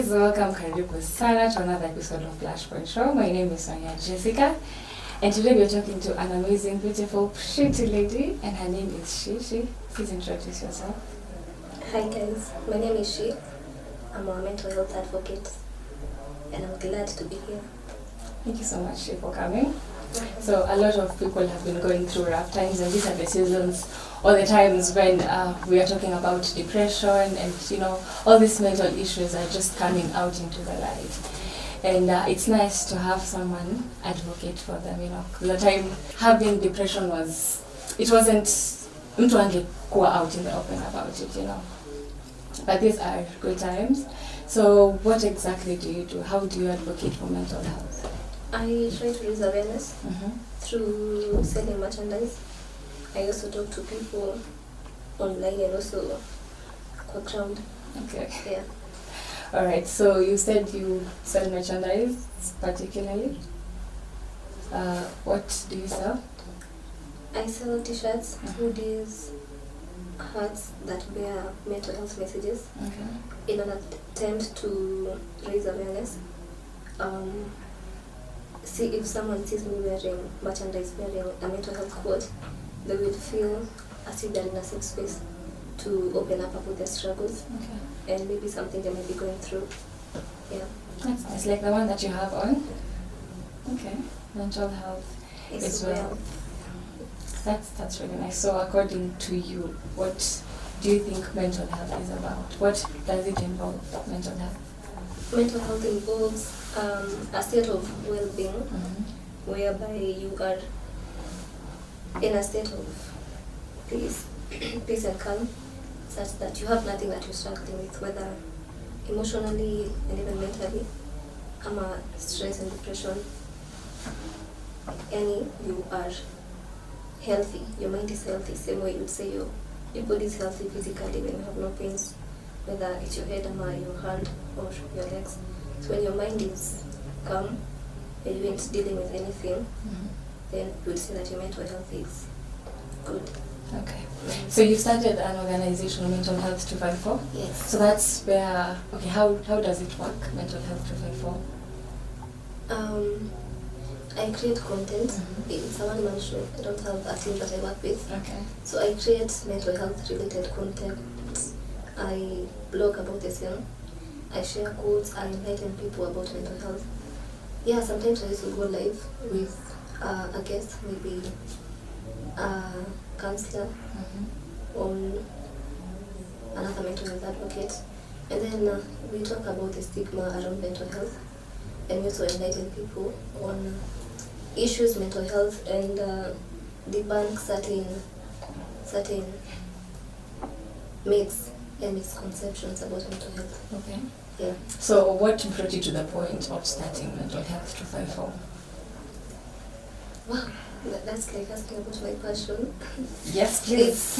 guys, welcome karibu sana to another episode of Flashpoint Show. My name is Sonia Jessica, and today we're talking to an amazing, beautiful, pretty lady, and her name is She. Please introduce yourself. Hi guys, my name is She. I'm a mental health advocate, and I'm glad to be here. Thank you so much, She, for coming. So a lot of people have been going through rough times, and these are the seasons or the times when we are talking about depression and, all these mental issues are just coming out into the light. And it's nice to have someone advocate for them, The time having depression wasn't mtu angekuwa out in the open about it, But these are good times. So what exactly do you do? How do you advocate for mental health? I try to raise awareness through selling merchandise. I also talk to people online and also on ground. Okay. Yeah. All right. So you said you sell merchandise particularly. What do you sell? I sell t-shirts, hoodies, hats that bear mental health messages in an attempt to raise awareness. See if someone sees me wearing merchandise bearing a mental health quote, they will feel as if they're in a safe space to open up about their struggles and maybe something they may be going through. Yeah. That's nice. Like the one that you have on. Okay. Mental health as well. That's really nice. So according to you, what do you think mental health is about? What does it involve, mental health? Mental health involves a state of well-being whereby you are in a state of peace and calm, such that you have nothing that you're struggling with, whether emotionally and even mentally, stress and depression. You are healthy, your mind is healthy, same way you'd say your body is healthy physically when you have no pains, whether it's your head or your hand or your legs. So when your mind is calm and you ain't dealing with anything, then you would say that your mental health is good. Okay. So you started an organization, Mental Health 254? Yes. So that's where, how does it work, Mental Health 254? I create content. It's a one-man show. I don't have a team that I work with. Okay. So I create mental health related content. I blog about the same. I share quotes. I enlighten people about mental health. Yeah, sometimes I used to go live with a guest, maybe a counselor on another mental health advocate. And then we talk about the stigma around mental health. And we also enlighten people on issues, mental health, and debunk certain myths and misconceptions about mental health. Okay. Yeah. So what brought you to the point of starting Mental Health 254? Wow, that's like asking about my passion. Yes, please.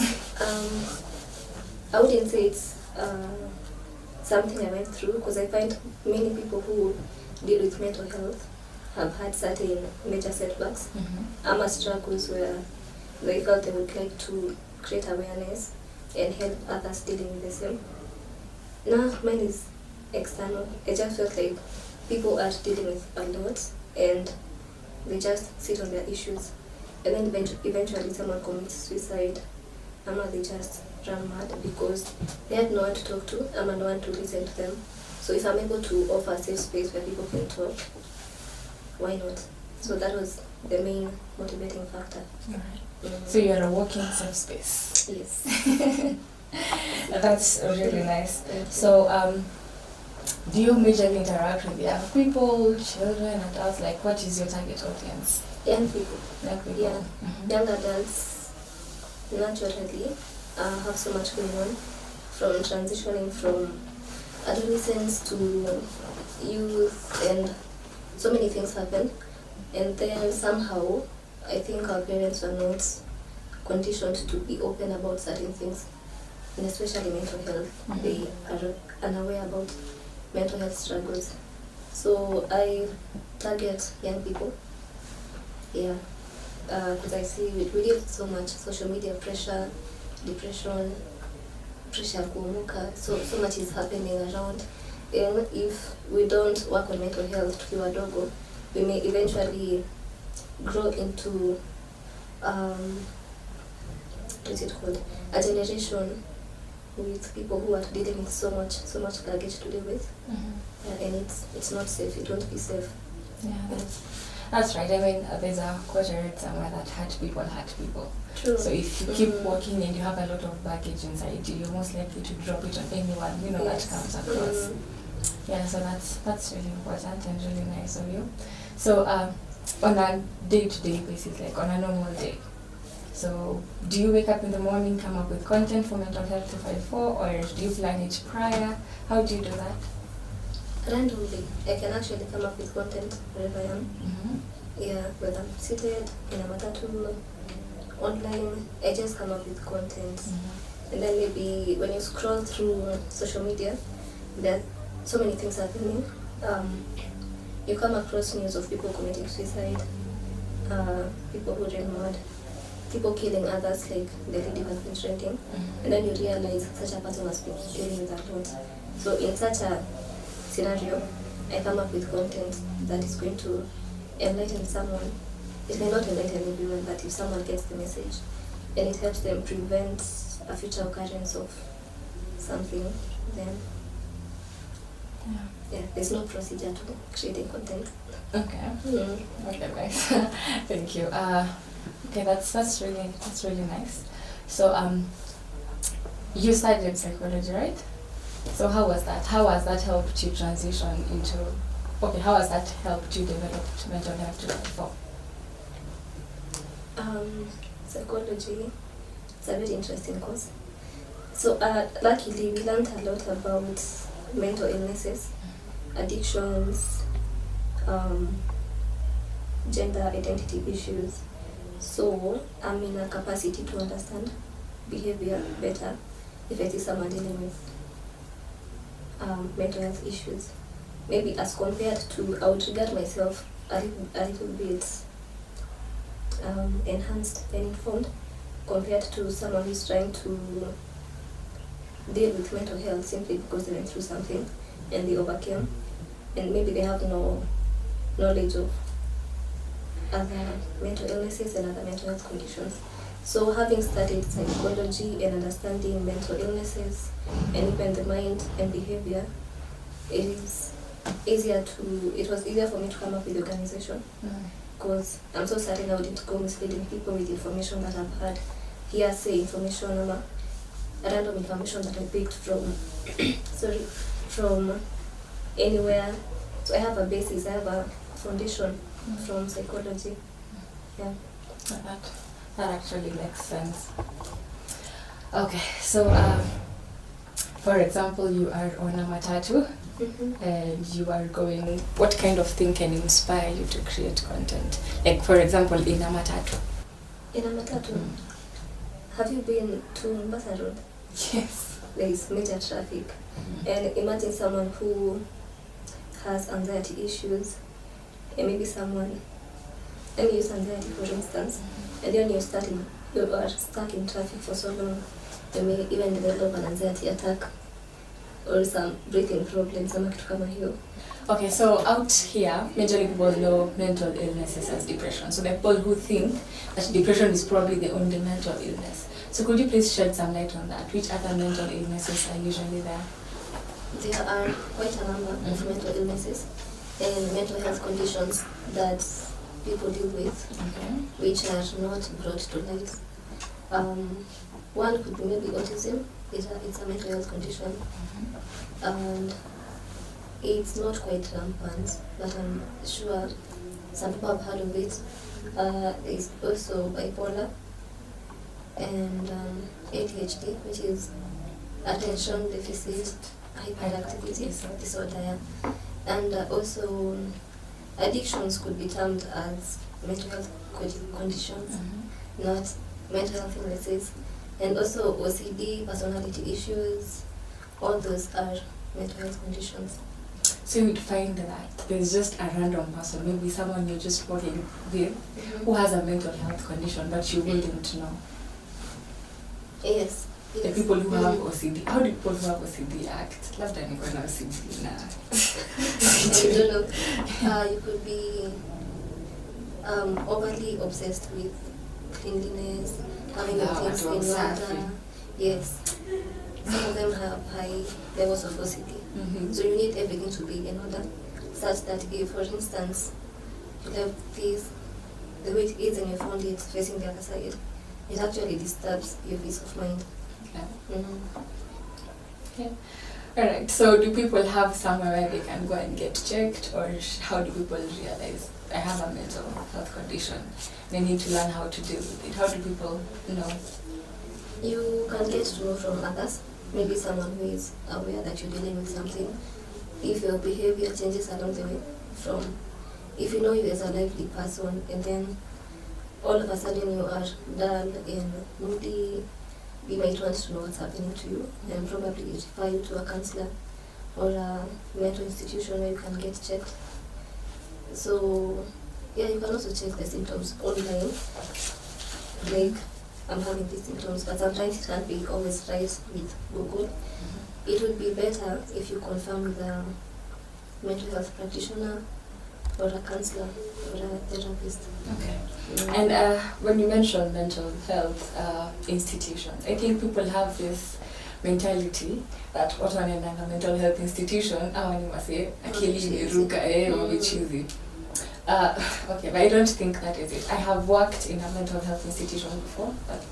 I wouldn't say it's something I went through, because I find many people who deal with mental health have had certain major setbacks, struggles where they felt they would like to create awareness and help others dealing with the same. Now mine is external. I just felt like people are dealing with a lot and they just sit on their issues, and then eventually someone commits suicide, they just run mad because they had no one to talk to, no one to listen to them. So if I'm able to offer a safe space where people can talk, why not? So that was the main motivating factor. So you're a walking safe space. Yes. That's really nice. So do you majorly interact with young people, children, adults? Like, what is your target audience? Young people. Young people. Yeah. Young adults naturally have so much going on, from transitioning from adolescence to youth, and so many things happen. And then somehow I think our parents are not conditioned to be open about certain things, and especially mental health. They are unaware about mental health struggles. So I target young people. Yeah, because I see we get so much social media pressure, depression, pressure kuumuka, so much is happening around, And if we don't work on mental health tukiwa dogo, we may eventually grow into what's it called, a generation with people who are dealing with so much baggage to deal with. And it's not safe. It won't be safe. Yeah, that's right. I mean, there's a quote I read somewhere that hurt people hurt people. True. So if you keep walking and you have a lot of baggage inside you, you're most likely to drop it on anyone, Yes. that comes across. Yeah, so that's really important and really nice of you. So on a day-to-day basis, like on a normal day, so do you wake up in the morning, come up with content for mental health 254, or do you plan it prior? How do you do that? Randomly, I can actually come up with content wherever I am. Yeah, whether I'm seated in a matatu, online, I just come up with content. And then maybe when you scroll through social media, there are so many things happening. You come across news of people committing suicide, people who ran mad, people killing others, like the lady has been trending. And then you realize such a person must be dealing with a lot. So in such a scenario, I come up with content that is going to enlighten someone. It may not enlighten everyone, but if someone gets the message and it helps them prevent a future occurrence of something, then there's no procedure to creating content. Okay. Okay, nice. Thank you. Okay, that's really nice. So you studied psychology, right? So how was that? How has that helped you transition into? Okay, how has that helped you develop mental health 254? Psychology, it's a very interesting course. So luckily we learned a lot about mental illnesses, addictions, gender identity issues. So I'm in a capacity to understand behavior better if I see someone dealing with mental health issues. Maybe as compared to, I would regard myself a little bit enhanced and informed compared to someone who's trying to deal with mental health simply because they went through something and they overcame, and maybe they have no knowledge of other mental illnesses and other mental health conditions. So having studied psychology and understanding mental illnesses and even the mind and behavior, it was easier for me to come up with the organization, because I'm so certain I wouldn't go misleading people with information that I've had, hearsay information, random information that I picked from anywhere. So I have a basis, I have a foundation from psychology. Yeah. That actually makes sense. Okay, so for example, you are on a matatu and you are going, what kind of thing can inspire you to create content? Like, for example, in a matatu. In a matatu? Have you been to Mombasa Road? Yes. There is major traffic. And imagine someone who has anxiety issues, and maybe someone, let me use anxiety for instance, and then you are stuck in traffic for so long, you may even develop an anxiety attack or some breathing problems, ama kitu kama hiyo. Okay, so out here, majorly people know mental illnesses as depression. So the people who think that depression is probably the only mental illness. So could you please shed some light on that? Which other mental illnesses are usually there? There are quite a number of mental illnesses and mental health conditions that people deal with, which are not brought to light. One could be maybe autism. It's a mental health condition, and it's not quite rampant, but I'm sure some people have heard of it. There's also bipolar and ADHD, which is attention deficit hyperactivity disorder, and also addictions could be termed as mental health conditions, not mental health illnesses. And also OCD, personality issues, all those are mental health conditions. So you'd find that there's just a random person, maybe someone you're just working with, who has a mental health condition, but you wouldn't know. Yes, The Yes. people who have OCD. How do people who have OCD act? Labda niko na OCD na. I don't know. You could be overly obsessed with cleanliness, having your things in order. Yes. Some of them have high levels of OCD. So you need everything to be in order, such that if, for instance, you have this, the way it is and you found it facing the other side, it actually disturbs your peace of mind. Okay. Okay. Alright, so do people have somewhere where they can go and get checked, or how do people realize I have a mental health condition? They need to learn how to deal with it. How do people know? You can get to know from others, maybe someone who is aware that you're dealing with something. If your behavior changes along the way, from if you know you as a lively person and then all of a sudden you are dull and moody, we might want to know what's happening to you and probably refer you to a counselor or a mental institution where you can get checked. So yeah, you can also check the symptoms online, like I'm having these symptoms, but sometimes it can't be always right with Google. It would be better if you confirm with a mental health practitioner or a counselor or a therapist. Okay. And when you mention mental health institutions, I think people have this mentality that watu wanaenda mental health institution au ni wase akili imeruka wamechizi. Okay, but I don't think that is it. I have worked in a mental health institution before, but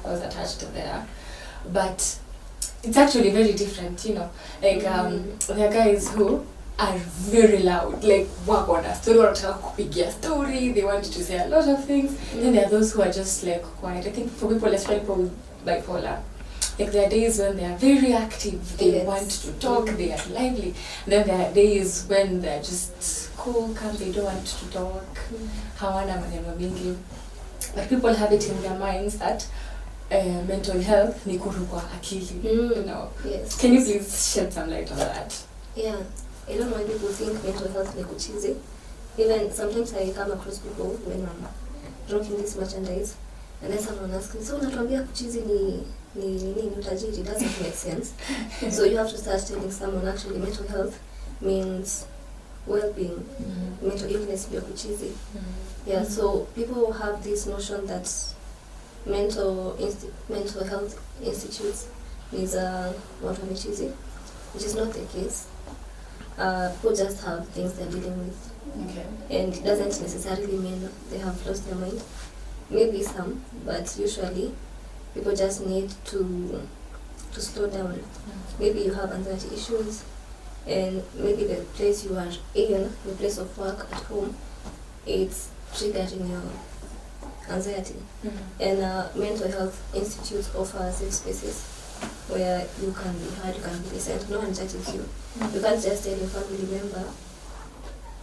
I was attached there. But it's actually very different, you know. Like there are guys who are very loud, like work on a story, wanataka kupigia story, they want to say a lot of things. Then there are those who are just like quiet. I think for people, especially people with bipolar, like there are days when they are very active, they want to talk, they are lively. Then there are days when they're just cool, calm, they don't want to talk, hawana maneno mingi. But people have it in their minds that mental health ni kurukwa akili, you know. Yes. Can you please shed some light on that? Yeah, I don't know why people think mental health ni kuchizi. Even sometimes I come across people when I'm rocking this merchandise and then someone asks me, so unatuambia kuchizi ni utajiri? It doesn't make sense. So you have to start telling someone actually mental health means well-being. Mental illness ndio kuchizi. Yeah, so people have this notion that mental health institutes is watu wamechizi, which is not the case. People just have things they're dealing with. Okay. And it doesn't necessarily mean they have lost their mind. Maybe some, but usually people just need to slow down. Maybe you have anxiety issues, and maybe the place you are in, the place of work at home, it's triggering your anxiety. And mental health institutes offer safe spaces where you can be heard, you can be listened. No one judges you. You can't just tell your family member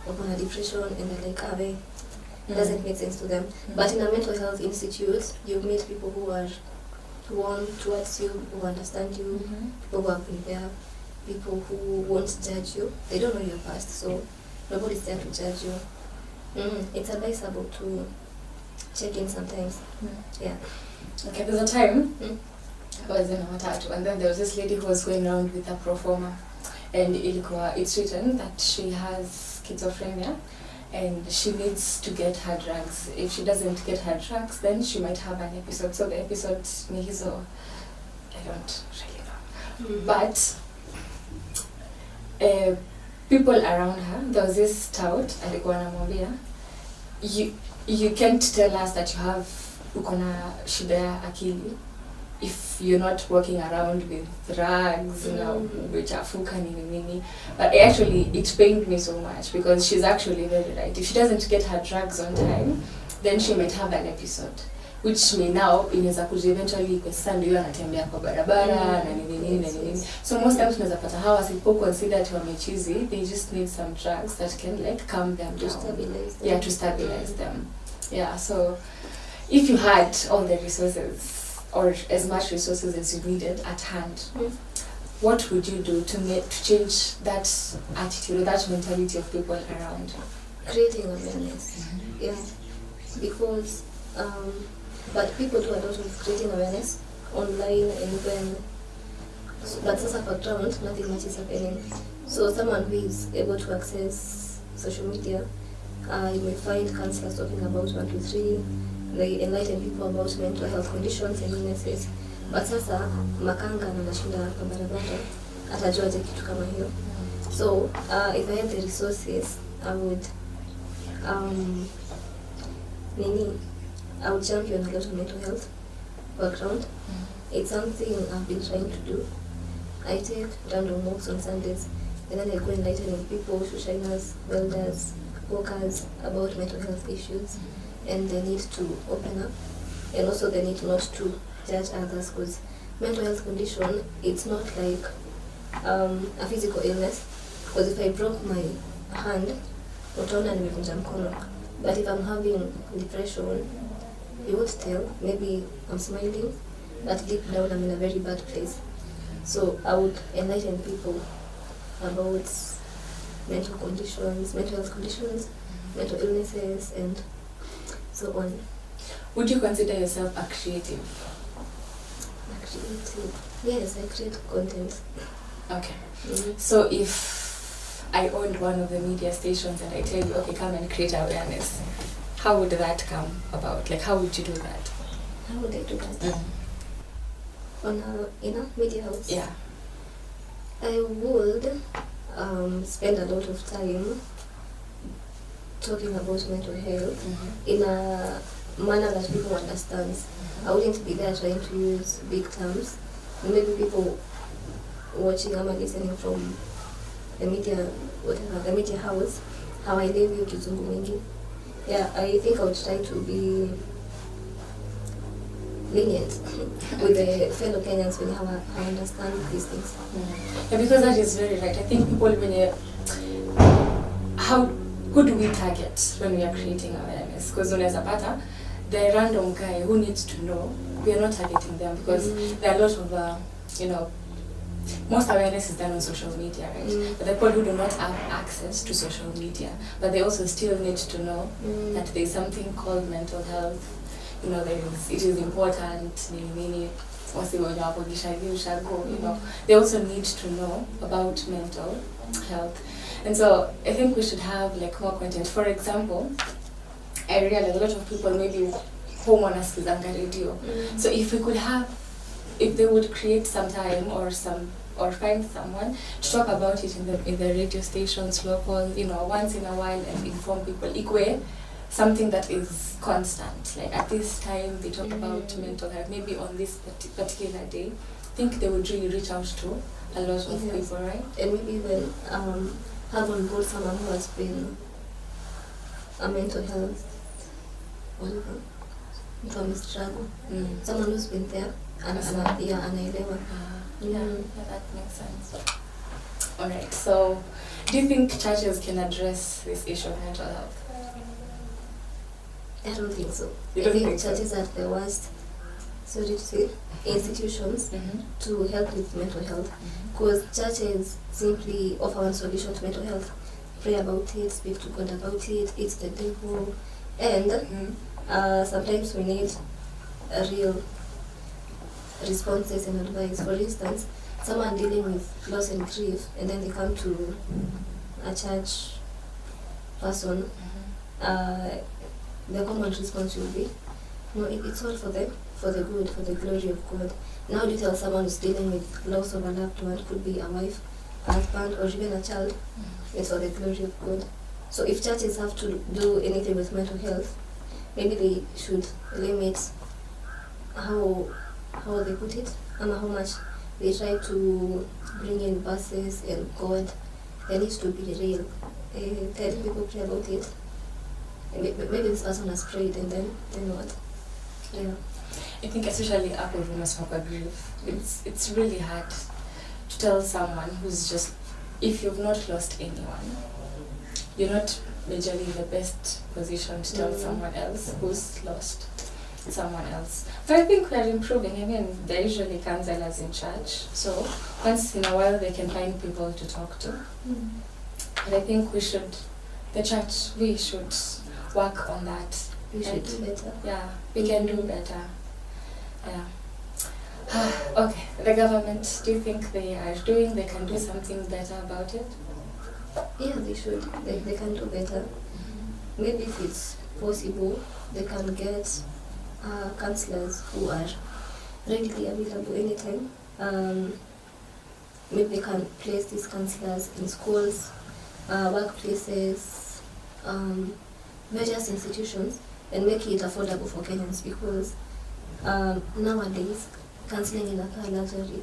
of a depression and they're like, it doesn't make sense to them. But in a mental health institute, you meet people who are warm towards you, who understand you, people who have been there, people who won't judge you. They don't know your past, so nobody's there to judge you. It's advisable to check in sometimes. Yeah. Okay, there's a time I was in a matatu, and then there was this lady who was going around with a pro forma, and it's written that she has schizophrenia and she needs to get her drugs. If she doesn't get her drugs, then she might have an episode. So the episode ni hizo, I don't really know. But people around her, there was this tout alikuwa anamwambia, you can't tell us that you have uko na shida ya akili if you're not walking around with drugs, you know, umechafuka nini. But actually it pained me so much because she's actually very right. If she doesn't get her drugs on time, then she might have an episode, which may now inaweza kuja eventually kwa sasa ndio anatembea kwa barabara na nini. So most times unaweza pata hawa sipo consider to wamechizi, they just need some drugs that can like calm them down. To stabilize them. Yeah, so if you had all the resources or as much resources as you needed at hand, what would you do to change that attitude or that mentality of people around? Creating awareness. Yeah, because but people do a lot of creating awareness online and then, but sasa background, nothing much is happening. So someone who is able to access social media, you may find counselors talking about 1, 2, 3. They enlighten people about mental health conditions and illnesses. But sasa makanga na nashinda kwa barabara atajuaje kitu kama hiyo? So if I had the resources, I would champion a lot of mental health background. It's something I've been trying to do. I take random walks on Sundays, and then I go enlightening people, shiners, builders, workers about mental health issues and the need to open up, and also the need not to judge others, because mental health condition, it's not like a physical illness, because if I broke my hand, utaona nimevunja mkono, but if I'm having depression, you would tell, maybe I'm smiling, but deep down I'm in a very bad place. So I would enlighten people about mental conditions, mental health conditions, mental illnesses, and so on. Would you consider yourself a creative? A creative? Yes, I create content. Okay. So if I owned one of the media stations and I tell you, okay, come and create awareness, how would that come about? Like, how would you do that? How would I do that? In a media house? Yeah. I would spend a lot of time talking about mental health in a manner that people understand. I wouldn't be there trying to use big terms. Maybe people watching or listening from the media, whatever, the media house, how I live you kizungu mingi. Yeah, I think I would try to be lenient with the fellow Kenyans when how I understand these things. Yeah, because that is very right. I think people, who do we target when we are creating awareness? Because unaweza pata the random guy who needs to know, we are not targeting them, because there are a lot of most awareness is done on social media, right? But the people who do not have access to social media, but they also still need to know that there is something called mental health. It is important. They also need to know about mental health. And so I think we should have more content. For example, I realize a lot of people maybe home on us with radio. So if they would create some time or find someone to talk about it in the radio stations, local, once in a while, and inform people. Equate something that is constant. Like at this time they talk about mental health, maybe on this particular day. I think they would really reach out to a lot of people, right? And maybe even have on board someone who has been a mental health, whatever, from struggle. Someone who's been there and anaelewa. Yeah, that makes sense. Alright, so do you think churches can address this issue of mental health? I don't think so. I think churches are the worst, institutions to help with mental health. Because churches simply offer one solution to mental health. Pray about it, speak to God about it, it's the devil. And sometimes we need a real responses and advice. For instance, someone dealing with loss and grief, and then they come to a church person, the common response will be, no, it's all for them, for the good, for the glory of God. Now do you tell someone who's dealing with loss of a loved one, could be a wife, a husband, or even a child, it's for the glory of God. So if churches have to do anything with mental health, maybe they should limit how they put it, and how much they try to bring in verses and God. There needs to be real. Telling people pray about it. Maybe this person has prayed, and then what? Yeah. I think especially after grief, it's really hard to tell someone who's just, if you've not lost anyone, you're not majorly in the best position to tell someone else who's lost someone else. But I think we're improving. I mean, there are usually counselors in church, so once in a while they can find people to talk to. But I think we should work on that. We should do better. Yeah, we can do better. Yeah. Okay, the government, do you think they can do something better about it? Yeah, they should. They can do better. Maybe if it's possible, they can get counselors who are readily available anytime. Maybe they can place these counselors in schools, workplaces, various institutions, and make it affordable for Kenyans, because nowadays counseling is a luxury.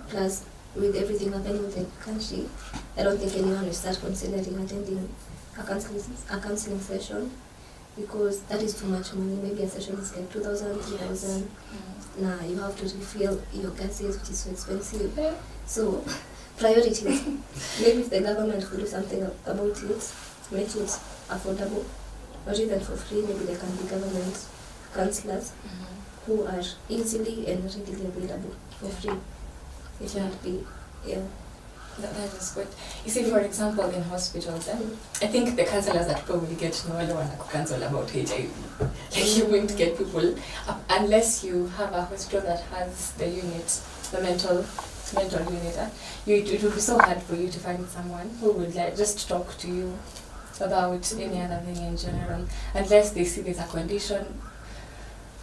Plus, with everything happening with the country, I don't think anyone will start considering attending a counseling session, because that is too much money. Maybe a session is like 2,000, 3,000. Nah, you have to refill your gases, which is so expensive. So, priorities. Maybe if the government could do something about it, make it affordable, or even for free, maybe there can be government counselors who are easily and readily available for free. It might be, yeah. That is good. You see, for example, in hospitals, I think the counselors that probably get no one to counsel about HIV. Like, you won't get people unless you have a hospital that has the unit, the mental unit. It would be so hard for you to find someone who would like just talk to you about any other thing in general, unless they see there's a condition.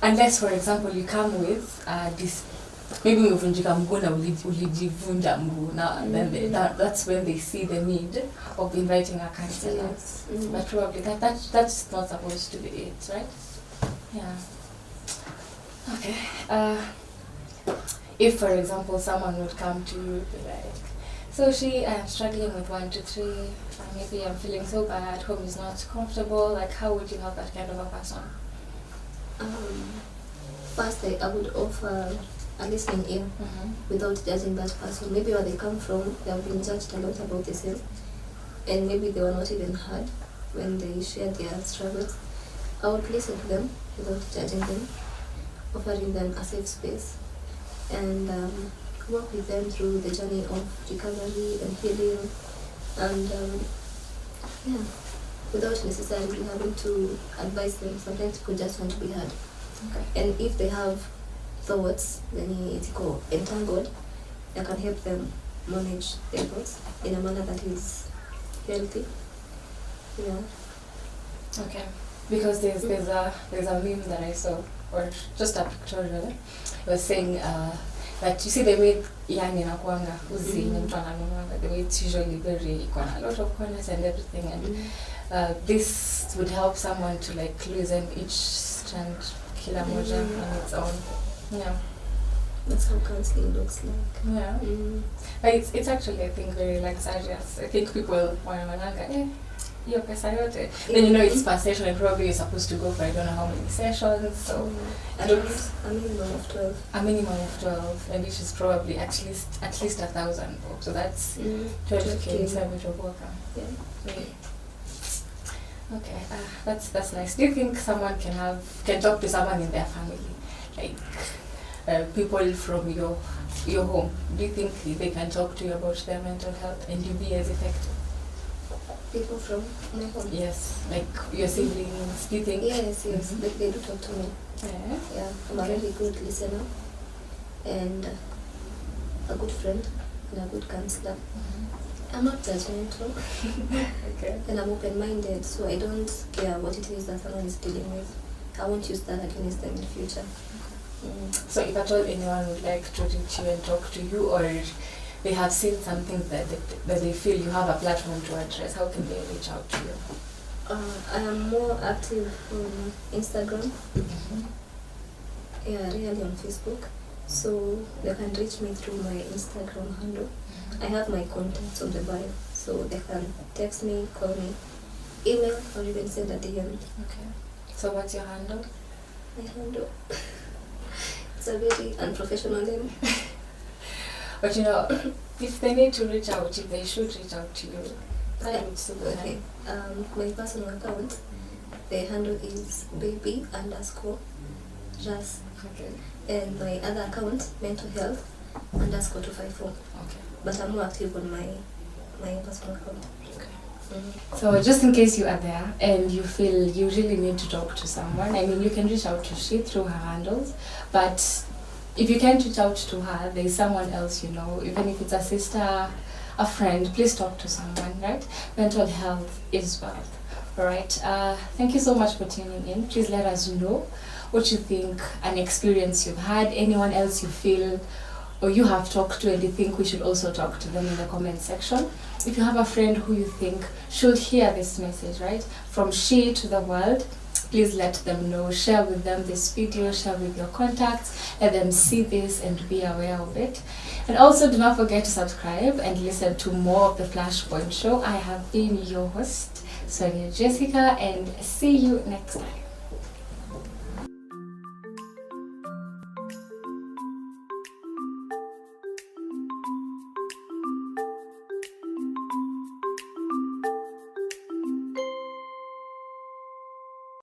Unless, for example, you come with this. Maybe umevunjika mguu na ulijivunja mguu. Now, then that's when they see the need of inviting a counselor. Yes. But probably that's not supposed to be it, right? Yeah. Okay. If, for example, someone would come to you, be like, so I'm struggling with 1, 2, 3, maybe I'm feeling so bad, home is not comfortable, like, how would you help that kind of a person? First, I would offer a listening ear without judging that person. Maybe where they come from, they have been judged a lot about the same, and maybe they were not even heard when they shared their struggles. I would listen to them without judging them, offering them a safe space, and work with them through the journey of recovery and healing, and without necessarily having to advise them. Sometimes people just want to be heard. Okay. And if they have thoughts, then it's called entangled, I can help them manage their thoughts in a manner that is healthy. Yeah. Okay. Because there's a meme that I saw, or just a picture really. It was saying that you see the way yani inakuanga uzi ni mtu ananunuanga, the way it's usually very a lot of corners and everything, and this would help someone to like loosen each strand kila moja on its own. Yeah. That's how counseling looks like. Yeah. But it's actually, I think, very luxurious. I think people wanaonanga hiyo pesa yote. Then you know it's per session, and probably you're supposed to go for I don't know how many sessions. So at least a minimum of 12. A minimum of 12, and which is probably at least 1,000. So that's 12K Yeah. Okay, that's nice. Do you think someone can talk to someone in their family, like people from your home? Do you think they can talk to you about their mental health and you be as effective? People from my home? Yes, like your siblings. Do you think? Yes. They do talk to me. Yeah, I'm a very good listener and a good friend and a good counselor. I'm not judgmental. Okay. And I'm open-minded, so I don't care what it is that someone is dealing with. I won't use that against them in the future. So if at all anyone would like to reach you and talk to you, or they have seen something that they feel you have a platform to address, how can they reach out to you? I am more active on Instagram. Yeah, really on Facebook. So they can reach me through my Instagram handle. I have my contacts on the bio, so they can text me, call me, email, or even send a DM. Okay. So what's your handle? My handle. It's a very unprofessional name. But you know, if they need to reach out, if they should reach out to you, I would say okay. My personal account, the handle is baby_ras. Okay. And my other account, mental health _254. Okay. But I'm more active on my personal account. Okay. So just in case you are there and you feel you really need to talk to someone, I mean, you can reach out to she through her handles, but if you can't reach out to her, there is someone else you know, even if it's a sister, a friend, please talk to someone, right? Mental health is wealth. All right. Thank you so much for tuning in. Please let us know what you think, an experience you've had, anyone else you feel or you have talked to and you think we should also talk to them in the comment section. If you have a friend who you think should hear this message, right, from she to the world, please let them know. Share with them this video, share with your contacts, let them see this and be aware of it. And also do not forget to subscribe and listen to more of the Flashpoint Show. I have been your host, Sonia Jessica, and see you next time.